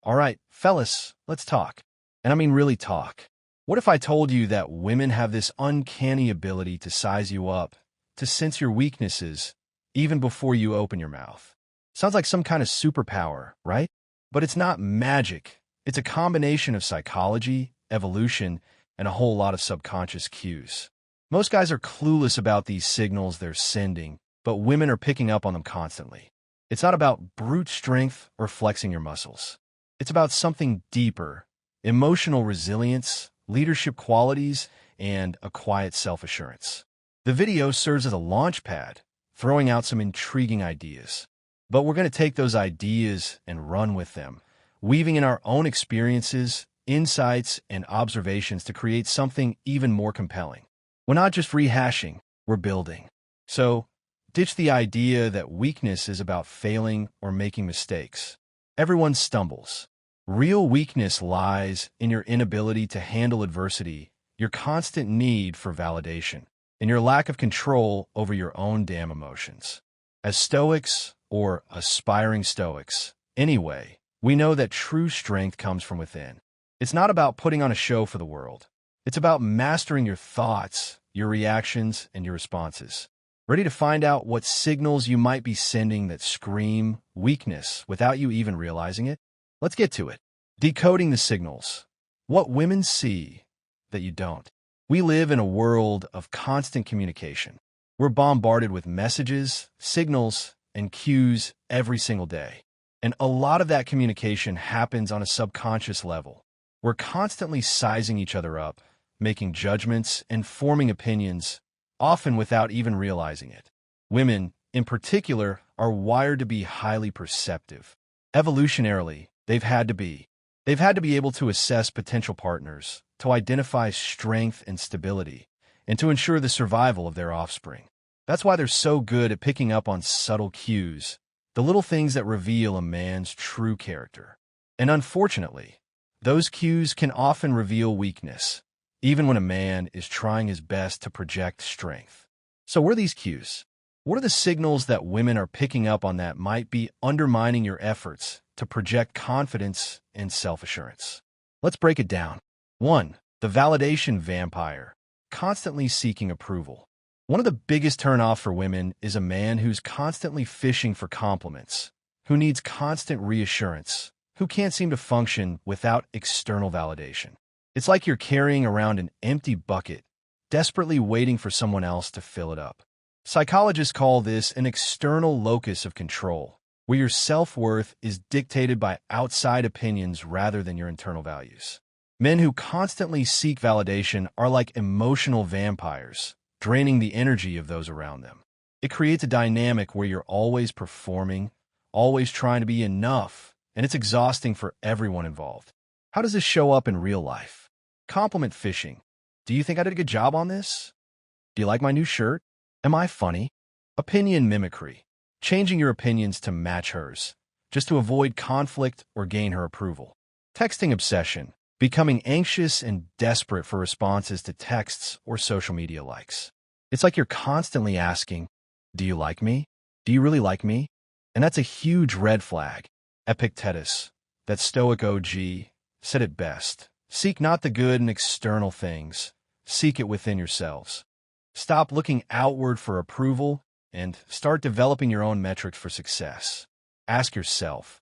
All right, fellas, let's talk. And I mean really talk. What if I told you that women have this uncanny ability to size you up, to sense your weaknesses, even before you open your mouth? Sounds like some kind of superpower, right? But it's not magic. It's a combination of psychology, evolution, and a whole lot of subconscious cues. Most guys are clueless about these signals they're sending, but women are picking up on them constantly. It's not about brute strength or flexing your muscles. It's about something deeper: emotional resilience, leadership qualities, and a quiet self-assurance. The video serves as a launch pad, throwing out some intriguing ideas. But we're going to take those ideas and run with them, weaving in our own experiences, insights, and observations to create something even more compelling. We're not just rehashing, we're building. So, ditch the idea that weakness is about failing or making mistakes. Everyone stumbles. Real weakness lies in your inability to handle adversity, your constant need for validation, and your lack of control over your own damn emotions. As Stoics, or aspiring Stoics, anyway, we know that true strength comes from within. It's not about putting on a show for the world. It's about mastering your thoughts, your reactions, and your responses. Ready to find out what signals you might be sending that scream weakness without you even realizing it? Let's get to it. Decoding the signals. What women see that you don't. We live in a world of constant communication. We're bombarded with messages, signals, and cues every single day. And a lot of that communication happens on a subconscious level. We're constantly sizing each other up, making judgments, and forming opinions, often without even realizing it. Women, in particular, are wired to be highly perceptive. Evolutionarily, they've had to be able to assess potential partners, to identify strength and stability, and to ensure the survival of their offspring. That's why they're so good at picking up on subtle cues, the little things that reveal a man's true character. And unfortunately, those cues can often reveal weakness, even when a man is trying his best to project strength. So what are these cues? What are the signals that women are picking up on that might be undermining your efforts to project confidence and self-assurance? Let's break it down. 1. The validation vampire, constantly seeking approval. One of the biggest turn-offs for women is a man who's constantly fishing for compliments, who needs constant reassurance, who can't seem to function without external validation. It's like you're carrying around an empty bucket, desperately waiting for someone else to fill it up. Psychologists call this an external locus of control, where your self-worth is dictated by outside opinions rather than your internal values. Men who constantly seek validation are like emotional vampires, draining the energy of those around them. It creates a dynamic where you're always performing, always trying to be enough, and it's exhausting for everyone involved. How does this show up in real life? Compliment fishing. Do you think I did a good job on this? Do you like my new shirt? Am I funny? Opinion mimicry. Changing your opinions to match hers, just to avoid conflict or gain her approval. Texting obsession. Becoming anxious and desperate for responses to texts or social media likes. It's like you're constantly asking, do you like me? Do you really like me? And that's a huge red flag. Epictetus, that Stoic OG, said it best. Seek not the good in external things. Seek it within yourselves. Stop looking outward for approval and start developing your own metrics for success. Ask yourself,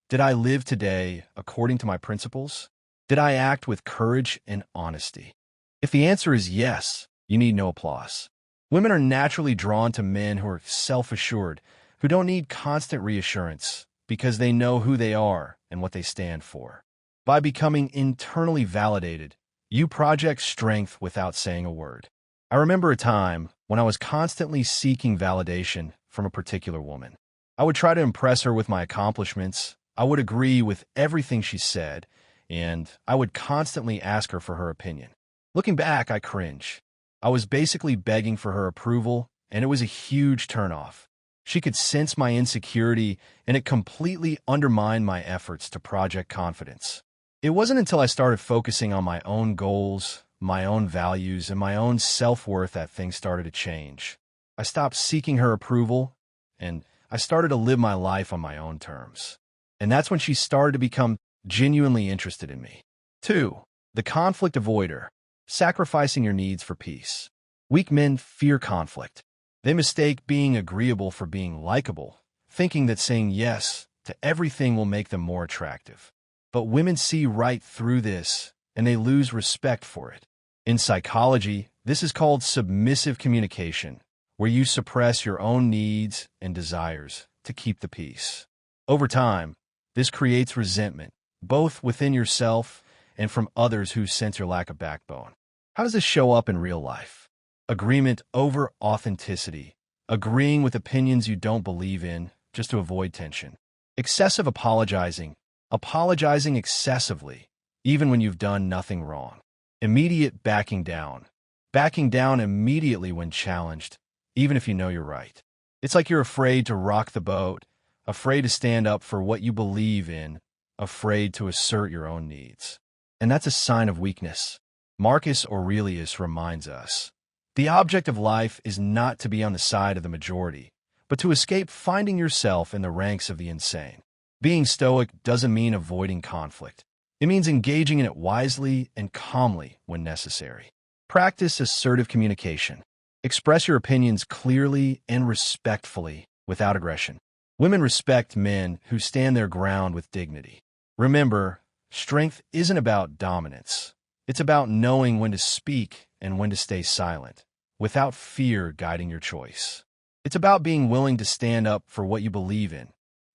did I live today according to my principles? Did I act with courage and honesty? If the answer is yes, you need no applause. Women are naturally drawn to men who are self-assured, who don't need constant reassurance because they know who they are and what they stand for. By becoming internally validated, you project strength without saying a word. I remember a time when I was constantly seeking validation from a particular woman. I would try to impress her with my accomplishments, I would agree with everything she said, and I would constantly ask her for her opinion. Looking back, I cringe. I was basically begging for her approval, and it was a huge turnoff. She could sense my insecurity, and it completely undermined my efforts to project confidence. It wasn't until I started focusing on my own goals, my own values, and my own self-worth that things started to change. I stopped seeking her approval, and I started to live my life on my own terms. And that's when she started to become genuinely interested in me. 2. The conflict avoider, sacrificing your needs for peace. Weak men fear conflict. They mistake being agreeable for being likable, thinking that saying yes to everything will make them more attractive. But women see right through this, and they lose respect for it. In psychology, this is called submissive communication, where you suppress your own needs and desires to keep the peace. Over time, this creates resentment, both within yourself and from others who sense your lack of backbone. How does this show up in real life? Agreement over authenticity, agreeing with opinions you don't believe in just to avoid tension. Excessive apologizing, apologizing excessively, even when you've done nothing wrong. Immediate backing down immediately when challenged, even if you know you're right. It's like you're afraid to rock the boat, afraid to stand up for what you believe in, afraid to assert your own needs. And that's a sign of weakness. Marcus Aurelius reminds us, the object of life is not to be on the side of the majority, but to escape finding yourself in the ranks of the insane. Being stoic doesn't mean avoiding conflict. It means engaging in it wisely and calmly when necessary. Practice assertive communication. Express your opinions clearly and respectfully without aggression. Women respect men who stand their ground with dignity. Remember, strength isn't about dominance. It's about knowing when to speak and when to stay silent, without fear guiding your choice. It's about being willing to stand up for what you believe in,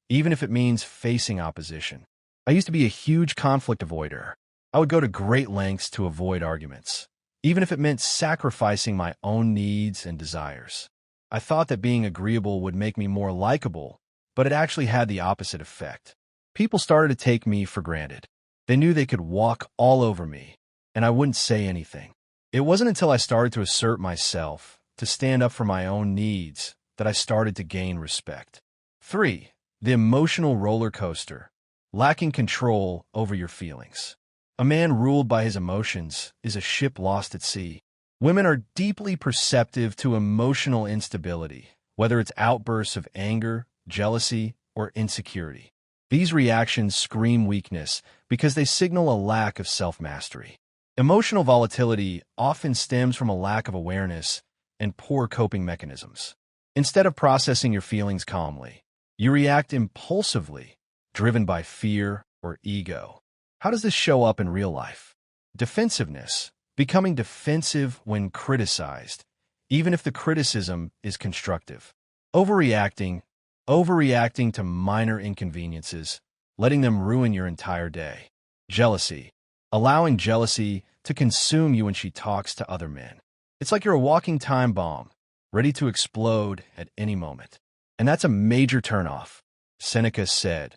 even if it means facing opposition. I used to be a huge conflict avoider. I would go to great lengths to avoid arguments, even if it meant sacrificing my own needs and desires. I thought that being agreeable would make me more likable, but it actually had the opposite effect. People started to take me for granted. They knew they could walk all over me, and I wouldn't say anything. It wasn't until I started to assert myself, to stand up for my own needs, that I started to gain respect. 3. The emotional roller coaster, lacking control over your feelings. A man ruled by his emotions is a ship lost at sea. Women are deeply perceptive to emotional instability, whether it's outbursts of anger, jealousy, or insecurity. These reactions scream weakness because they signal a lack of self-mastery. Emotional volatility often stems from a lack of awareness and poor coping mechanisms. Instead of processing your feelings calmly, you react impulsively, driven by fear or ego. How does this show up in real life? Defensiveness, becoming defensive when criticized, even if the criticism is constructive. Overreacting to minor inconveniences, letting them ruin your entire day. Jealousy, allowing jealousy to consume you when she talks to other men. It's like you're a walking time bomb, ready to explode at any moment. And that's a major turnoff. Seneca said,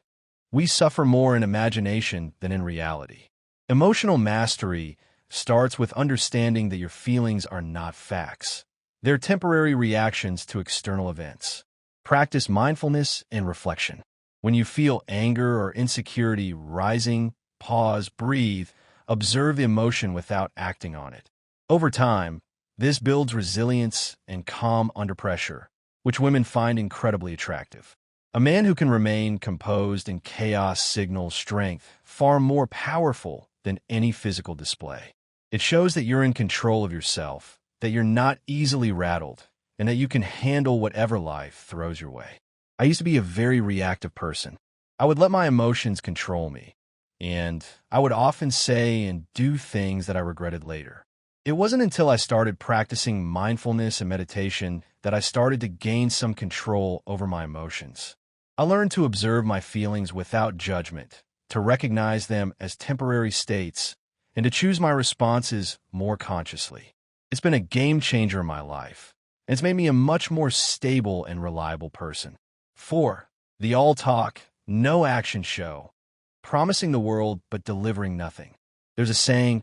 "We suffer more in imagination than in reality." Emotional mastery starts with understanding that your feelings are not facts. They're temporary reactions to external events. Practice mindfulness and reflection. When you feel anger or insecurity rising, pause, breathe, observe the emotion without acting on it. Over time, this builds resilience and calm under pressure, which women find incredibly attractive. A man who can remain composed in chaos signals strength, far more powerful than any physical display. It shows that you're in control of yourself, that you're not easily rattled, and that you can handle whatever life throws your way. I used to be a very reactive person. I would let my emotions control me, and I would often say and do things that I regretted later. It wasn't until I started practicing mindfulness and meditation that I started to gain some control over my emotions. I learned to observe my feelings without judgment, to recognize them as temporary states, and to choose my responses more consciously. It's been a game changer in my life, and it's made me a much more stable and reliable person. 4. The all talk, no action show, promising the world but delivering nothing. There's a saying,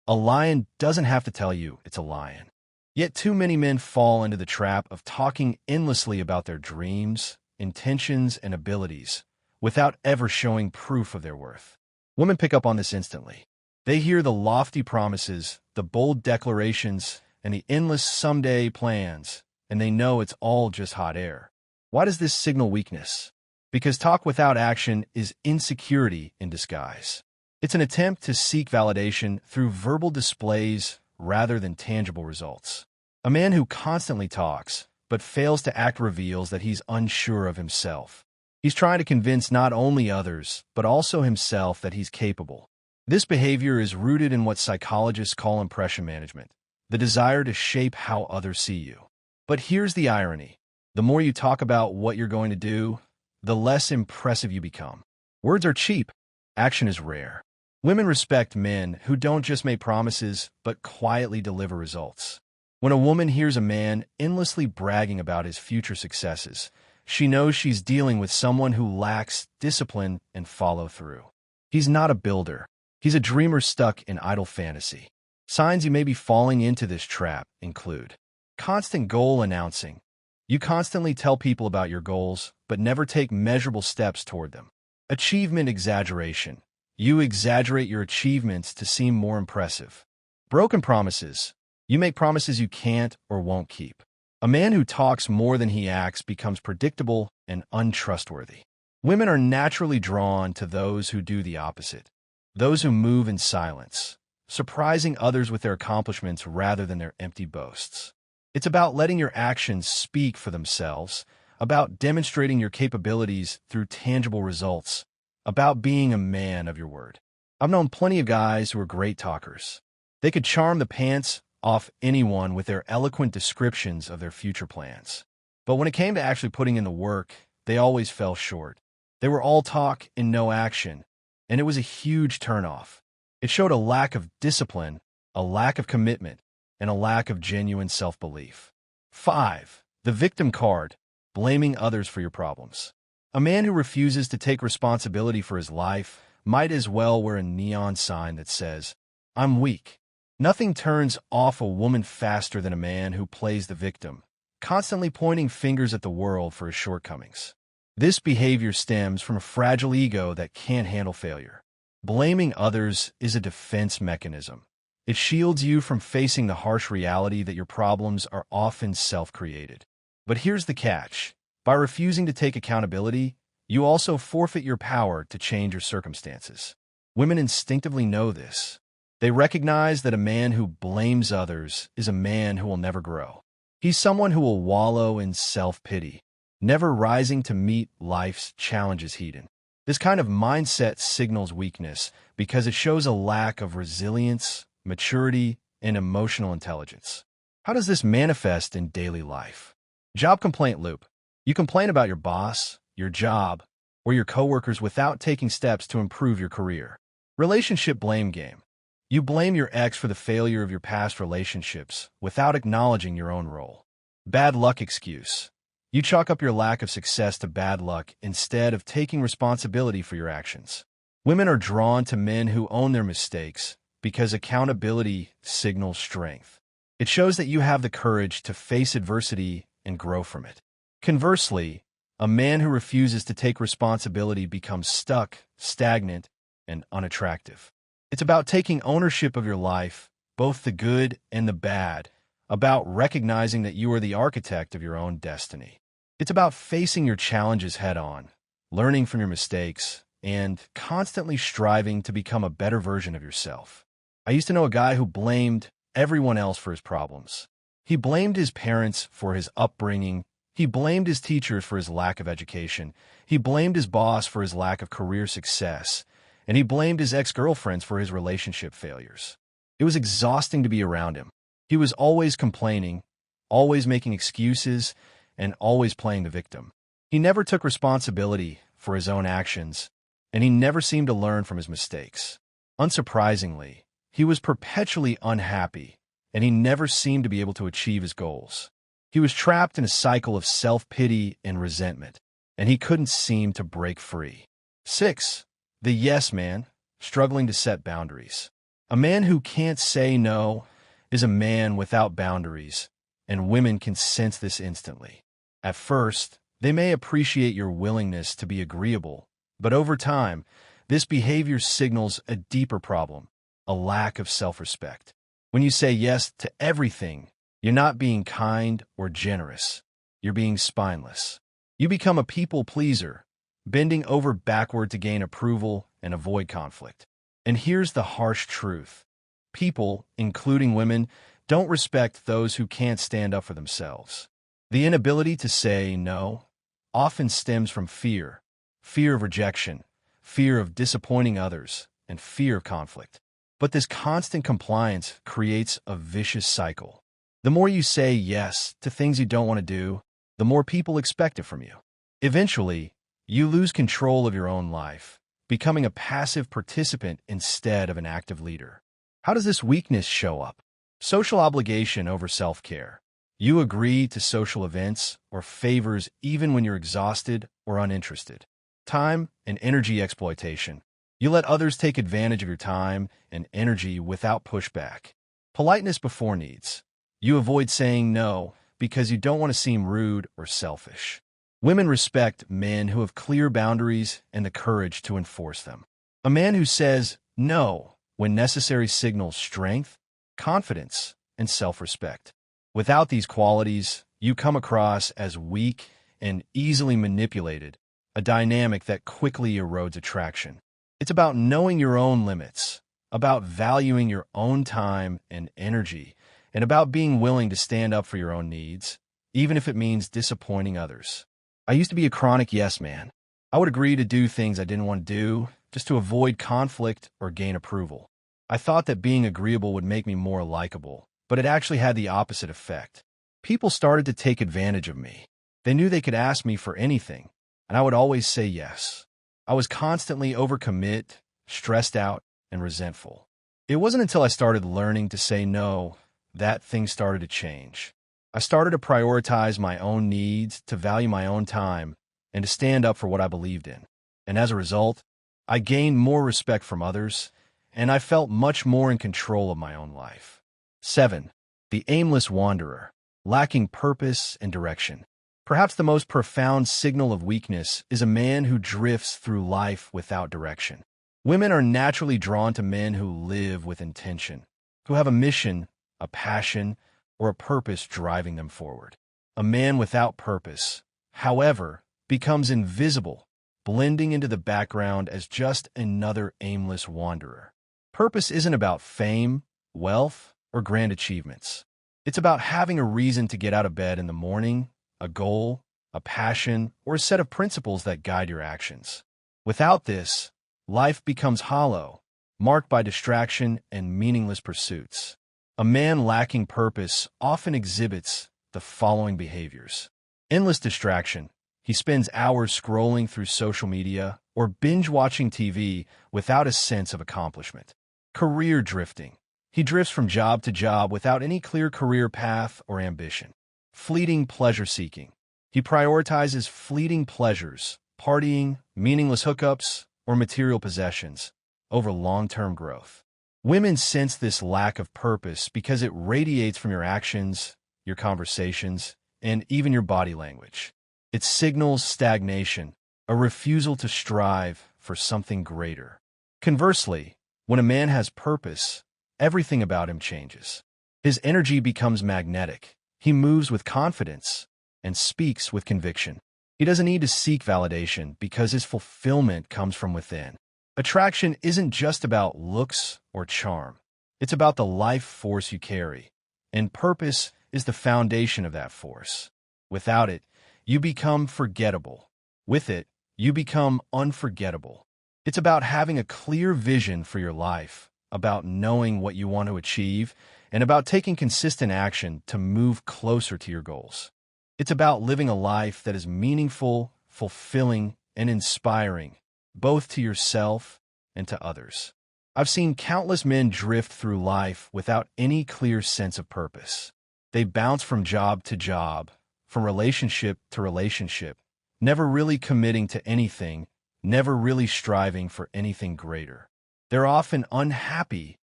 a lion doesn't have to tell you it's a lion. Yet too many men fall into the trap of talking endlessly about their dreams, intentions, and abilities, without ever showing proof of their worth. Women pick up on this instantly. They hear the lofty promises, the bold declarations, and the endless someday plans, and they know it's all just hot air. Why does this signal weakness? Because talk without action is insecurity in disguise. It's an attempt to seek validation through verbal displays rather than tangible results. A man who constantly talks but fails to act reveals that he's unsure of himself. He's trying to convince not only others, but also himself that he's capable. This behavior is rooted in what psychologists call impression management, the desire to shape how others see you. But here's the irony. The more you talk about what you're going to do, the less impressive you become. Words are cheap. Action is rare. Women respect men who don't just make promises, but quietly deliver results. When a woman hears a man endlessly bragging about his future successes, she knows she's dealing with someone who lacks discipline and follow-through. He's not a builder. He's a dreamer stuck in idle fantasy. Signs you may be falling into this trap include constant goal announcing. You constantly tell people about your goals, but never take measurable steps toward them. Achievement exaggeration. You exaggerate your achievements to seem more impressive. Broken promises. You make promises you can't or won't keep. A man who talks more than he acts becomes predictable and untrustworthy. Women are naturally drawn to those who do the opposite, those who move in silence, surprising others with their accomplishments rather than their empty boasts. It's about letting your actions speak for themselves, about demonstrating your capabilities through tangible results, about being a man of your word. I've known plenty of guys who are great talkers. They could charm the pants off anyone with their eloquent descriptions of their future plans. But when it came to actually putting in the work, they always fell short. They were all talk and no action, and it was a huge turnoff. It showed a lack of discipline, a lack of commitment, and a lack of genuine self-belief. 5. The victim card, blaming others for your problems. A man who refuses to take responsibility for his life might as well wear a neon sign that says, "I'm weak." Nothing turns off a woman faster than a man who plays the victim, constantly pointing fingers at the world for his shortcomings. This behavior stems from a fragile ego that can't handle failure. Blaming others is a defense mechanism. It shields you from facing the harsh reality that your problems are often self-created. But here's the catch. By refusing to take accountability, you also forfeit your power to change your circumstances. Women instinctively know this. They recognize that a man who blames others is a man who will never grow. He's someone who will wallow in self-pity, never rising to meet life's challenges head-on. This kind of mindset signals weakness because it shows a lack of resilience, maturity, and emotional intelligence. How does this manifest in daily life? Job complaint loop. You complain about your boss, your job, or your coworkers without taking steps to improve your career. Relationship blame game. You blame your ex for the failure of your past relationships without acknowledging your own role. Bad luck excuse. You chalk up your lack of success to bad luck instead of taking responsibility for your actions. Women are drawn to men who own their mistakes because accountability signals strength. It shows that you have the courage to face adversity and grow from it. Conversely, a man who refuses to take responsibility becomes stuck, stagnant, and unattractive. It's about taking ownership of your life, both the good and the bad, about recognizing that you are the architect of your own destiny. It's about facing your challenges head-on, learning from your mistakes, and constantly striving to become a better version of yourself. I used to know a guy who blamed everyone else for his problems. He blamed his parents for his upbringing. He blamed his teachers for his lack of education. He blamed his boss for his lack of career success. And he blamed his ex-girlfriends for his relationship failures. It was exhausting to be around him. He was always complaining, always making excuses, and always playing the victim. He never took responsibility for his own actions, and he never seemed to learn from his mistakes. Unsurprisingly, he was perpetually unhappy, and he never seemed to be able to achieve his goals. He was trapped in a cycle of self-pity and resentment, and he couldn't seem to break free. 6. The yes man, struggling to set boundaries. A man who can't say no is a man without boundaries, and women can sense this instantly. At first, they may appreciate your willingness to be agreeable, but over time, this behavior signals a deeper problem, a lack of self-respect. When you say yes to everything, you're not being kind or generous. You're being spineless. You become a people pleaser, bending over backward to gain approval and avoid conflict. And here's the harsh truth. People, including women, don't respect those who can't stand up for themselves. The inability to say no often stems from fear, fear of rejection, fear of disappointing others, and fear of conflict. But this constant compliance creates a vicious cycle. The more you say yes to things you don't want to do, the more people expect it from you. Eventually, you lose control of your own life, becoming a passive participant instead of an active leader. How does this weakness show up? Social obligation over self-care. You agree to social events or favors even when you're exhausted or uninterested. Time and energy exploitation. You let others take advantage of your time and energy without pushback. Politeness before needs. You avoid saying no because you don't want to seem rude or selfish. Women respect men who have clear boundaries and the courage to enforce them. A man who says no when necessary signals strength, confidence, and self-respect. Without these qualities, you come across as weak and easily manipulated, a dynamic that quickly erodes attraction. It's about knowing your own limits, about valuing your own time and energy, and about being willing to stand up for your own needs, even if it means disappointing others. I used to be a chronic yes man. I would agree to do things I didn't want to do just to avoid conflict or gain approval. I thought that being agreeable would make me more likable, but it actually had the opposite effect. People started to take advantage of me. They knew they could ask me for anything, and I would always say yes. I was constantly overcommit, stressed out, and resentful. It wasn't until I started learning to say no that things started to change. I started to prioritize my own needs, to value my own time, and to stand up for what I believed in. And as a result, I gained more respect from others, and I felt much more in control of my own life. 7. The aimless wanderer, lacking purpose and direction. Perhaps the most profound signal of weakness is a man who drifts through life without direction. Women are naturally drawn to men who live with intention, who have a mission, a passion, or a purpose driving them forward. A man without purpose, however, becomes invisible, blending into the background as just another aimless wanderer. Purpose isn't about fame, wealth, or grand achievements. It's about having a reason to get out of bed in the morning, a goal, a passion, or a set of principles that guide your actions. Without this, life becomes hollow, marked by distraction and meaningless pursuits. A man lacking purpose often exhibits the following behaviors. Endless distraction. He spends hours scrolling through social media or binge-watching TV without a sense of accomplishment. Career drifting. He drifts from job to job without any clear career path or ambition. Fleeting pleasure-seeking. He prioritizes fleeting pleasures, partying, meaningless hookups, or material possessions over long-term growth. Women sense this lack of purpose because it radiates from your actions, your conversations, and even your body language. It signals stagnation, a refusal to strive for something greater. Conversely, when a man has purpose, everything about him changes. His energy becomes magnetic. He moves with confidence and speaks with conviction. He doesn't need to seek validation because his fulfillment comes from within. Attraction isn't just about looks or charm. It's about the life force you carry, and purpose is the foundation of that force. Without it, you become forgettable. With it, you become unforgettable. It's about having a clear vision for your life, about knowing what you want to achieve, and about taking consistent action to move closer to your goals. It's about living a life that is meaningful, fulfilling, and inspiring, both to yourself and to others. I've seen countless men drift through life without any clear sense of purpose. They bounce from job to job, from relationship to relationship, never really committing to anything, never really striving for anything greater. They're often unhappy,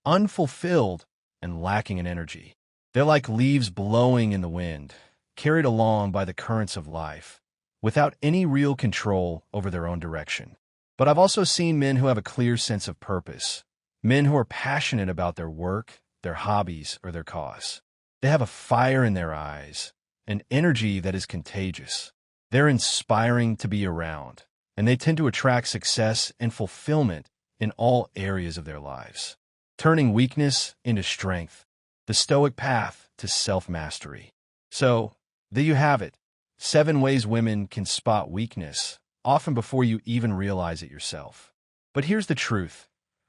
unfulfilled, and lacking in energy. They're like leaves blowing in the wind, carried along by the currents of life, without any real control over their own direction. But I've also seen men who have a clear sense of purpose, men who are passionate about their work, their hobbies, or their cause. They have a fire in their eyes, an energy that is contagious. They're inspiring to be around, and they tend to attract success and fulfillment in all areas of their lives. Turning weakness into strength, the Stoic path to self-mastery. So, there you have it. 7 ways women can spot weakness, often before you even realize it yourself. But here's the truth.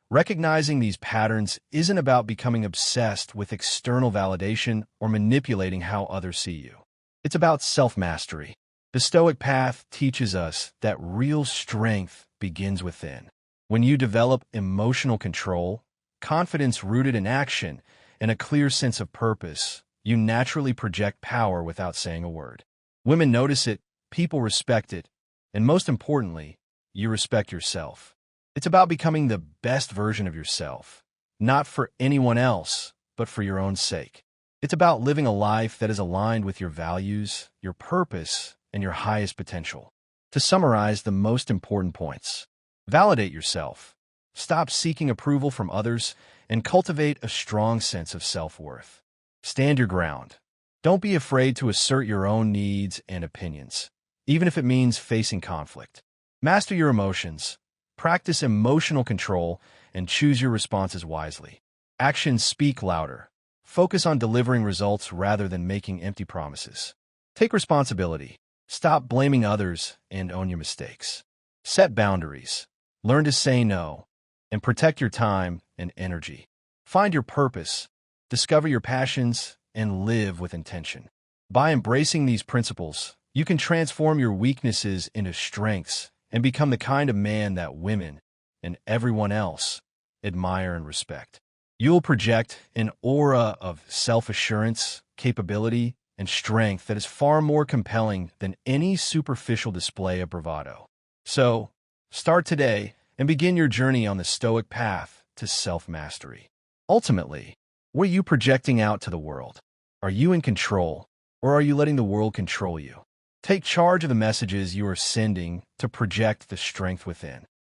Recognizing these patterns isn't about becoming obsessed with external validation or manipulating how others see you. It's about self-mastery. The Stoic path teaches us that real strength begins within. When you develop emotional control, confidence rooted in action, and a clear sense of purpose, you naturally project power without saying a word. Women notice it, people respect it, and most importantly, you respect yourself. It's about becoming the best version of yourself, not for anyone else, but for your own sake. It's about living a life that is aligned with your values, your purpose, and your highest potential. To summarize the most important points, validate yourself. Stop seeking approval from others and cultivate a strong sense of self-worth. Stand your ground. Don't be afraid to assert your own needs and opinions, even if it means facing conflict. Master your emotions. Practice emotional control and choose your responses wisely. Actions speak louder. Focus on delivering results rather than making empty promises. Take responsibility. Stop blaming others and own your mistakes. Set boundaries. Learn to say no and protect your time and energy. Find your purpose. Discover your passions and live with intention. By embracing these principles, you can transform your weaknesses into strengths and become the kind of man that women and everyone else admire and respect. You'll project an aura of self-assurance, capability, and strength that is far more compelling than any superficial display of bravado. So, start today and begin your journey on the Stoic path to self-mastery. Ultimately, what are you projecting out to the world? Are you in control, or are you letting the world control you? Take charge of the messages you are sending to project the strength within.